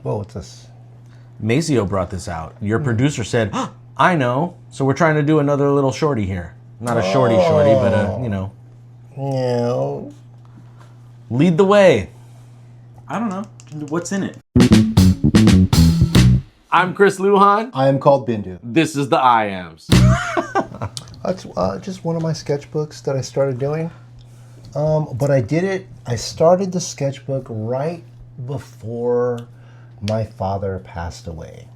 Whoa, what's this? Maceo brought this out. Your producer said, oh, I know. So we're trying to do another little shorty here. Not a shorty, but a, Yeah. Lead the way. I don't know. What's in it? I'm Chris Lujan. I am called BINDU. This is the I Ams. That's just one of my sketchbooks that I started doing. But I started the sketchbook right before my father passed away.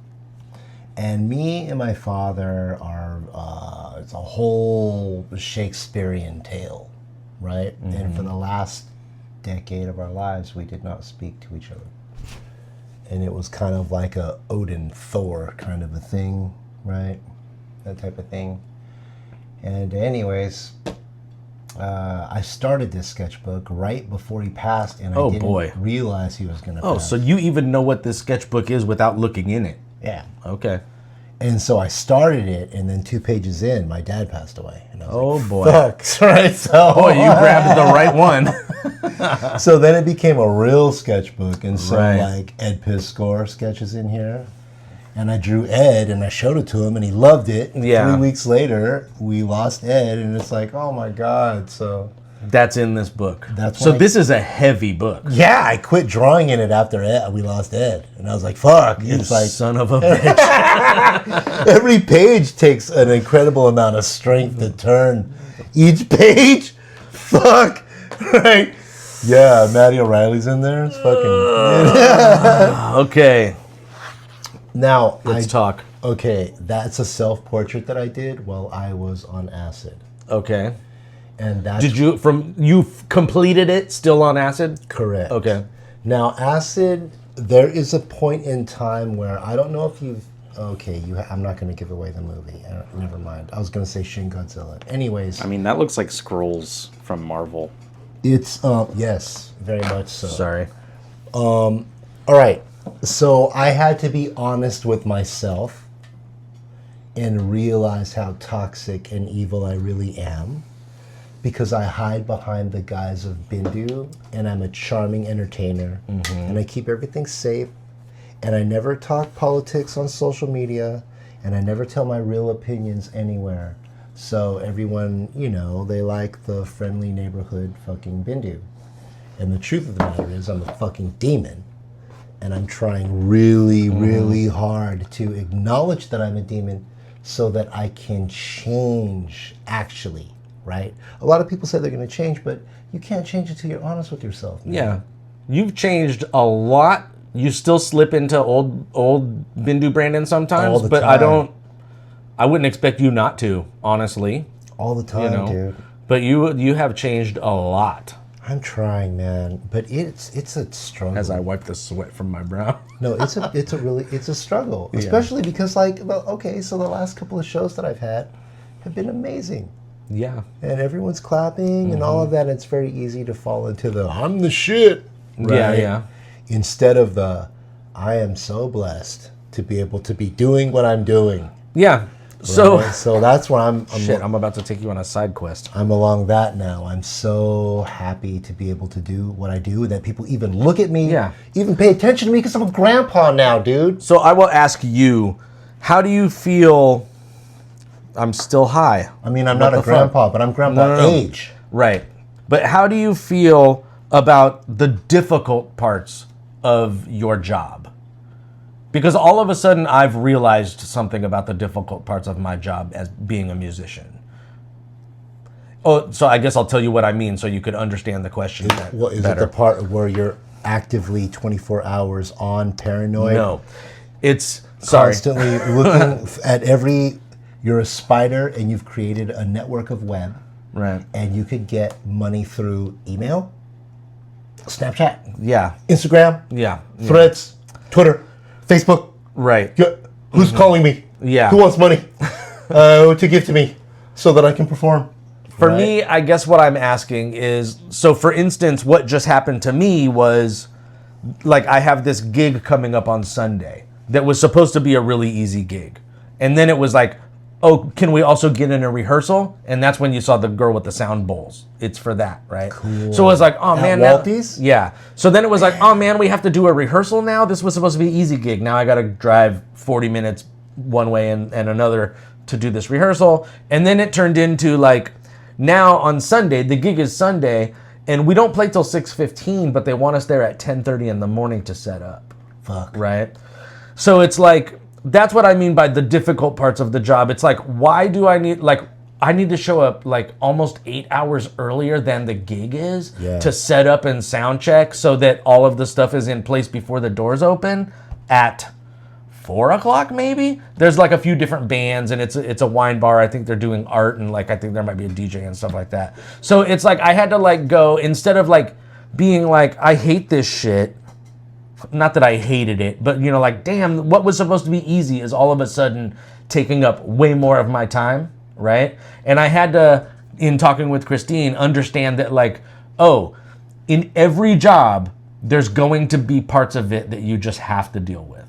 And me and my father are, it's a whole Shakespearean tale, right? Mm-hmm. And for the last decade of our lives, we did not speak to each other. And it was kind of like a Odin, Thor kind of a thing, right? That type of thing. And anyways, I started this sketchbook right before he passed, and I didn't realize he was going to pass. Oh, so you even know what this sketchbook is without looking in it? Yeah. Okay. And so I started it, and then 2 pages in, my dad passed away. And I was like, boy. Fuck. Right? So, boy, you grabbed the right one. So then it became a real sketchbook, and so like Ed Piscor sketches in here. And I drew Ed, and I showed it to him, and he loved it. Yeah. 3 weeks later, we lost Ed, and it's like, oh my God. So that's in this book. So this is a heavy book. Yeah, I quit drawing in it after we lost Ed, and I was like, fuck. It's like, son of a bitch. Every page takes an incredible amount of strength to turn. Each page, fuck, right? Yeah, Maddie O'Reilly's in there. It's fucking. Okay. Now let's talk. Okay, that's a self-portrait that I did while I was on acid. Okay. And that's you completed it still on acid? Correct. Okay. Now acid, there is a point in time where I don't know if you've. Okay, I'm not going to give away the movie. Never mind. I was going to say Shin Godzilla. Anyways. I mean, that looks like scrolls from Marvel. It's, yes, very much so. Sorry. All right. So I had to be honest with myself and realize how toxic and evil I really am, because I hide behind the guise of BINDU, and I'm a charming entertainer, and I keep everything safe. And I never talk politics on social media, and I never tell my real opinions anywhere. So everyone, they like the friendly neighborhood fucking BINDU. And the truth of the matter is I'm a fucking demon. And I'm trying really, really hard to acknowledge that I'm a demon so that I can change, actually, right? A lot of people say they're going to change, but you can't change until you're honest with yourself, man. Yeah. You've changed a lot. You still slip into old BINDU Brandon sometimes, all the but time. I wouldn't expect you not to, honestly. All the time, dude. But you have changed a lot. I'm trying, man, but it's a struggle. As I wipe the sweat from my brow. No, it's a struggle, especially because so the last couple of shows that I've had have been amazing. Yeah. And everyone's clapping and all of that. It's very easy to fall into the I'm the shit. Right? Yeah. Instead of the I am so blessed to be able to be doing what I'm doing. Yeah. Right? So that's why I'm about to take you on a side quest. I'm along that now. I'm so happy to be able to do what I do, that people even look at me, even pay attention to me, because I'm a grandpa now, dude. So I will ask you, how do you feel? I'm still high. I mean, I'm not a grandpa, but I'm grandpa age. Right. But how do you feel about the difficult parts of your job? Because all of a sudden I've realized something about the difficult parts of my job as being a musician. Oh, so I guess I'll tell you what I mean so you could understand the question better. Is it the part where you're actively 24 hours on paranoid? No. It's constantly looking at you're a spider and you've created a network of web. Right. And you could get money through email, Snapchat. Yeah. Instagram. Yeah. Threads. Twitter. Facebook. Right. Who's calling me? Yeah. Who wants money to give to me so that I can perform? For me, I guess what I'm asking is, so for instance, what just happened to me was, like, I have this gig coming up on Sunday that was supposed to be a really easy gig. And then it was like, oh, can we also get in a rehearsal? And that's when you saw the girl with the sound bowls. It's for that, right? Cool. So it was like, oh man, now, Walties? yeah. So then it was like, oh man, we have to do a rehearsal now. This was supposed to be an easy gig. Now I got to drive 40 minutes one way and another to do this rehearsal. And then it turned into like, now on Sunday, the gig is Sunday, and we don't play till 6:15, but they want us there at 10:30 in the morning to set up. Fuck. Right? So it's like, that's what I mean by the difficult parts of the job. It's like, why do I need, like, I need to show up like almost 8 hours earlier than the gig is to set up and sound check so that all of the stuff is in place before the doors open at 4 o'clock maybe? There's like a few different bands, and it's a wine bar. I think they're doing art, and like I think there might be a DJ and stuff like that. So it's like I had to like go, instead of like being like, I hate this shit. Not that I hated it, but you know, like, damn, what was supposed to be easy is all of a sudden taking up way more of my time, right? And I had to, in talking with Christine, understand that like, oh, in every job, there's going to be parts of it that you just have to deal with.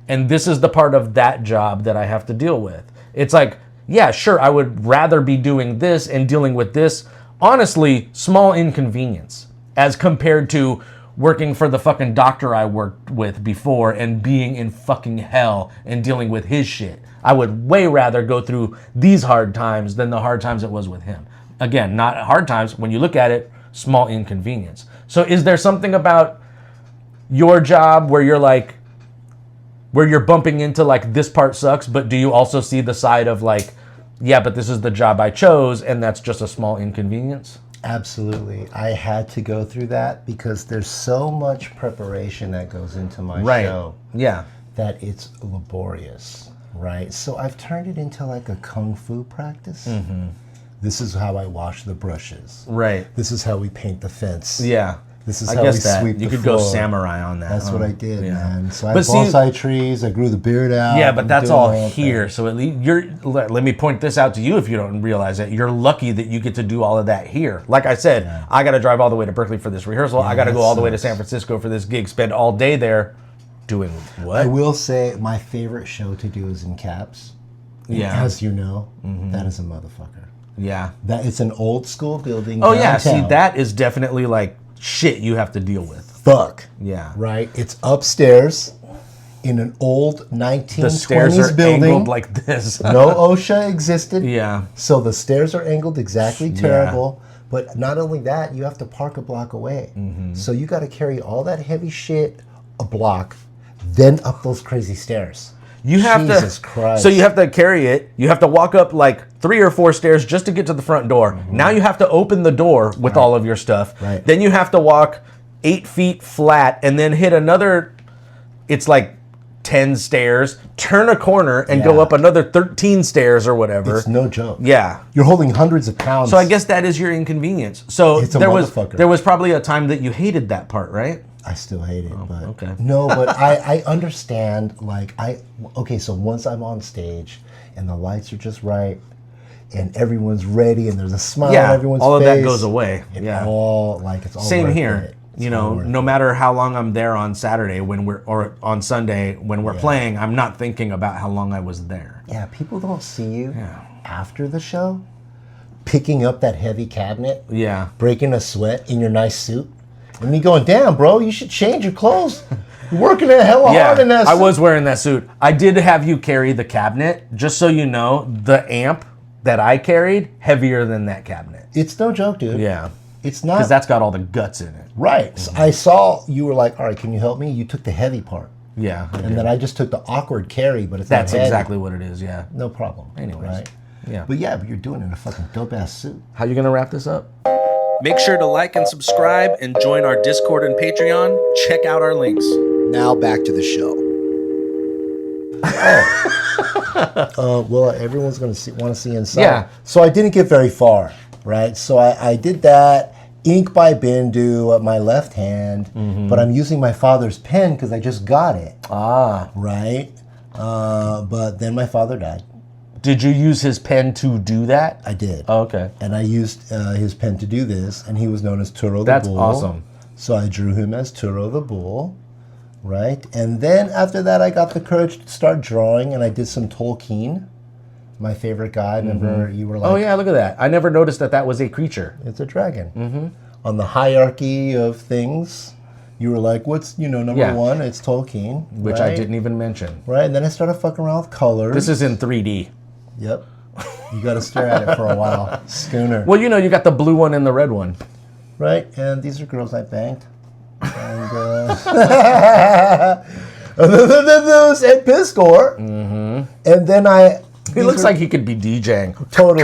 And this is the part of that job that I have to deal with. It's like, yeah, sure, I would rather be doing this and dealing with this, honestly, small inconvenience, as compared to working for the fucking doctor I worked with before and being in fucking hell and dealing with his shit. I would way rather go through these hard times than the hard times it was with him. Again, not hard times. When you look at it, small inconvenience. So is there something about your job where you're like, where you're bumping into like, this part sucks, but do you also see the side of like, yeah, but this is the job I chose and that's just a small inconvenience? Absolutely. I had to go through that because there's so much preparation that goes into my show. Yeah. That it's laborious, right? So I've turned it into like a kung fu practice. Mm-hmm. This is how I wash the brushes. Right. This is how we paint the fence. Yeah. This is I how guess we that. sweep You the could floor. go samurai on that. That's what I did, yeah. man. So I But have bonsai trees. I grew the beard out. Yeah, but I'm that's doing all that here. thing. So at least let me point this out to you if you don't realize it. You're lucky that you get to do all of that here. Like I said, I got to drive all the way to Berkeley for this rehearsal. I got to go all the way to San Francisco for this gig, spend all day there doing what? I will say my favorite show to do is in Caps. And Yeah. as you know, that is a motherfucker. Yeah. That it's an old school building. Oh, yeah. downtown. See, that is definitely like shit you have to deal with. Fuck. Yeah. Right? It's upstairs in an old 1920s The stairs are building. angled like this. No OSHA existed. Yeah. So the stairs are angled exactly terrible. But not only that, you have to park a block away. Mm-hmm. So you got to carry all that heavy shit a block, then up those crazy stairs. You have Jesus to, Christ. So you have to carry it. You have to walk up like 3 or 4 stairs just to get to the front door. Mm-hmm. Now you have to open the door with all of your stuff. Right. Then you have to walk 8 feet flat and then hit another, it's like 10 stairs, turn a corner and go Yeah. up another 13 stairs or whatever. It's no joke. Yeah. You're holding hundreds of pounds. So I guess that is your inconvenience. So It's a there was motherfucker. there was probably a time that you hated that part, right? I still hate it, but okay. no, but I understand. Like okay, so once I'm on stage and the lights are just right, and everyone's ready, and there's a smile on everyone's all of face, that goes away. It Yeah. all like it's all Same worth here. it. It's You all know, worth no it. matter how long I'm there on Saturday or on Sunday when we're playing, I'm not thinking about how long I was there. Yeah, people don't see you after the show picking up that heavy cabinet, Yeah. breaking a sweat in your nice suit, and me going, "Damn, bro, you should change your clothes. You're working a hell hard in that suit." I was wearing that suit. I did have you carry the cabinet, just so you know, the amp that I carried, heavier than that cabinet. It's no joke, dude. Yeah. It's not. Because that's got all the guts in it. Right. So I saw you were like, all right, can you help me? You took the heavy part. Yeah. I And did. then I just took the awkward carry, but it's That's not heavy. exactly what it is, yeah. No problem. Anyways. Right? Yeah. But yeah, but you're doing it in a fucking dope-ass suit. How you going to wrap this up? Make sure to like and subscribe and join our Discord and Patreon. Check out our links. Now back to the show. Well, everyone's going to want to see inside. Yeah. So I didn't get very far, right? So I did that. Ink by BINDU at my left hand, but I'm using my father's pen because I just got it, Ah. right? But then my father died. Did you use his pen to do that? I did. Oh, okay. And I used his pen to do this, and he was known as Turo the That's Bull. awesome. So I drew him as Turo the Bull, right? And then after that, I got the courage to start drawing, and I did some Tolkien, My favorite guy. Remember, you were like, Oh yeah, look at that. I never noticed that was a creature. it's a dragon. On the hierarchy of things, you were like, what's, number Yeah. one? It's Tolkien. Which I didn't even mention. Right, and then I started fucking around with colors. This is in 3D. Yep. You got to stare at it for a while. Schooner. Well, you got the blue one and the red one. Right, and these are girls I banged. And and then those at Piscor. And then He looks like he could be DJing. Totally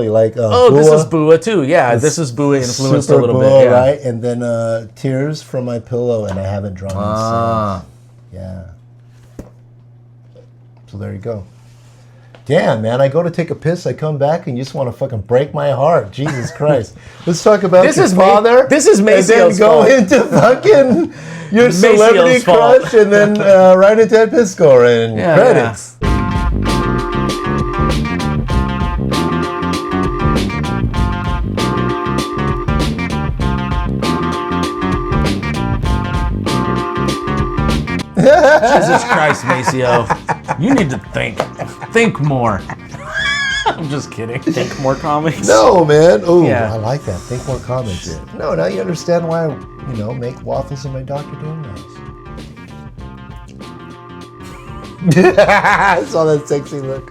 like. Oh, this is Bua too. Yeah, this is Bua influenced a Super little Bua, bit. Yeah. right? And then Tears from My Pillow, and I haven't drawn since. Yeah. So there you go. Damn, man, I go to take a piss, I come back, and you just want to fucking break my heart. Jesus Christ. Let's talk about This your is father. This is Maceo's And then go fault. into fucking your celebrity Maceo's fault. crush, and then right into Ed Piscor and Yeah, credits. Jesus Christ, Maceo. You need to think. Think more. I'm just kidding. Think more comics. No, man. Oh, Yeah. I like that. Think more comments. No, now you understand why I, make waffles in my Dr. Doom house. I saw that sexy look.